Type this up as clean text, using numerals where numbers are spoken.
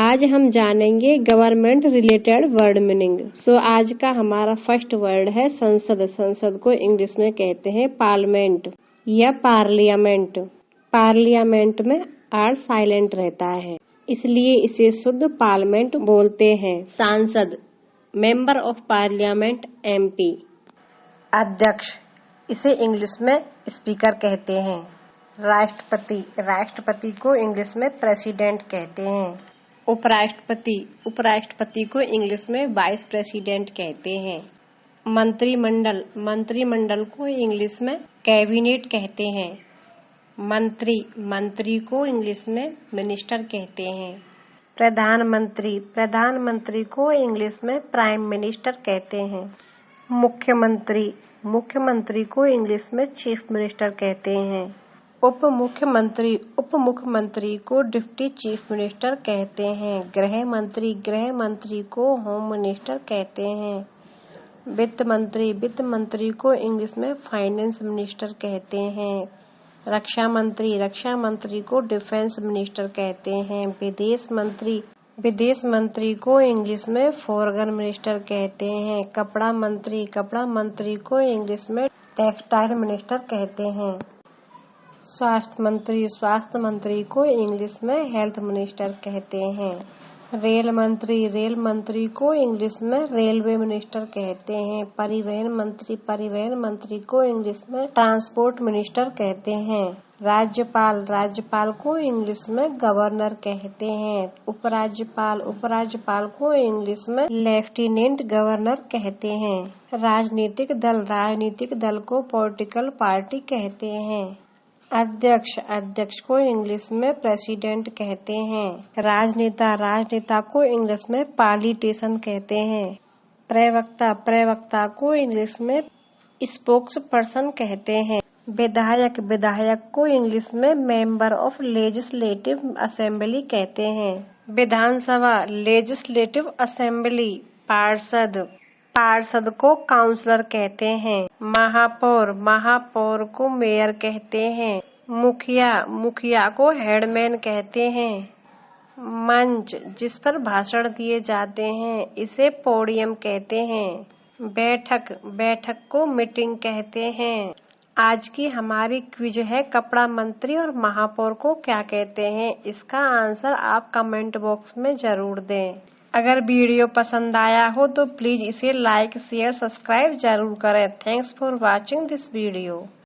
आज हम जानेंगे गवर्नमेंट रिलेटेड वर्ड मीनिंग। आज का हमारा फर्स्ट वर्ड है संसद। संसद को इंग्लिश में कहते हैं पार्लियामेंट या पार्लियामेंट। पार्लियामेंट में आर साइलेंट रहता है, इसलिए इसे शुद्ध पार्लियामेंट बोलते हैं। सांसद, मेंबर ऑफ पार्लियामेंट, MP। अध्यक्ष, इसे इंग्लिश में स्पीकर कहते हैं। राष्ट्रपति, राष्ट्रपति को इंग्लिश में प्रेसिडेंट कहते हैं। उपराष्ट्रपति, उपराष्ट्रपति को इंग्लिश में वाइस प्रेसिडेंट कहते हैं। मंत्रिमंडल, मंत्रिमंडल को इंग्लिश में कैबिनेट कहते हैं। मंत्री, मंत्री को इंग्लिश में मिनिस्टर कहते हैं। प्रधानमंत्री, प्रधानमंत्री को इंग्लिश में प्राइम मिनिस्टर कहते हैं। मुख्यमंत्री, मुख्यमंत्री को इंग्लिश में चीफ मिनिस्टर कहते हैं। उप मुख्यमंत्री, उप मुख्यमंत्री को डिप्टी चीफ मिनिस्टर कहते हैं। गृह मंत्री, गृह मंत्री को होम मिनिस्टर कहते हैं। वित्त मंत्री, वित्त मंत्री को इंग्लिश में फाइनेंस मिनिस्टर कहते हैं। रक्षा मंत्री, रक्षा मंत्री को डिफेंस मिनिस्टर कहते हैं। विदेश मंत्री, विदेश मंत्री को इंग्लिश में फॉरेन मिनिस्टर कहते हैं। कपड़ा मंत्री, कपड़ा मंत्री को इंग्लिश में टेक्सटाइल मिनिस्टर कहते हैं। स्वास्थ्य मंत्री, स्वास्थ्य मंत्री को इंग्लिश में हेल्थ मिनिस्टर कहते हैं। रेल मंत्री, रेल मंत्री को इंग्लिश में रेलवे मिनिस्टर कहते हैं। परिवहन मंत्री, परिवहन मंत्री को इंग्लिश में ट्रांसपोर्ट मिनिस्टर कहते हैं। राज्यपाल, राज्यपाल को इंग्लिश में गवर्नर कहते हैं। उपराज्यपाल, उपराज्यपाल को इंग्लिश में लेफ्टिनेंट गवर्नर कहते हैं। राजनीतिक दल, राजनीतिक दल को पॉलिटिकल पार्टी कहते हैं। अध्यक्ष, अध्यक्ष को इंग्लिश में प्रेसिडेंट कहते हैं। राजनेता, राजनेता को इंग्लिश में पॉलिटिशियन कहते हैं। प्रवक्ता, प्रवक्ता को इंग्लिश में स्पोक्स पर्सन कहते हैं। विधायक, विधायक को इंग्लिश में मेंबर ऑफ लेजिस्लेटिव असेंबली कहते हैं। विधानसभा, लेजिस्लेटिव असेंबली। पार्षद, पार्षद को काउंसलर कहते हैं। महापौर, महापौर को मेयर कहते हैं। मुखिया, मुखिया को हेडमैन कहते हैं। मंच, जिस पर भाषण दिए जाते हैं, इसे पोडियम कहते हैं। बैठक, बैठक को मीटिंग कहते हैं। आज की हमारी क्विज है कपड़ा मंत्री और महापौर को क्या कहते हैं। इसका आंसर आप कमेंट बॉक्स में जरूर दें। अगर वीडियो पसंद आया हो तो प्लीज इसे लाइक, शेयर, सब्सक्राइब जरूर करें। Thanks for watching this video.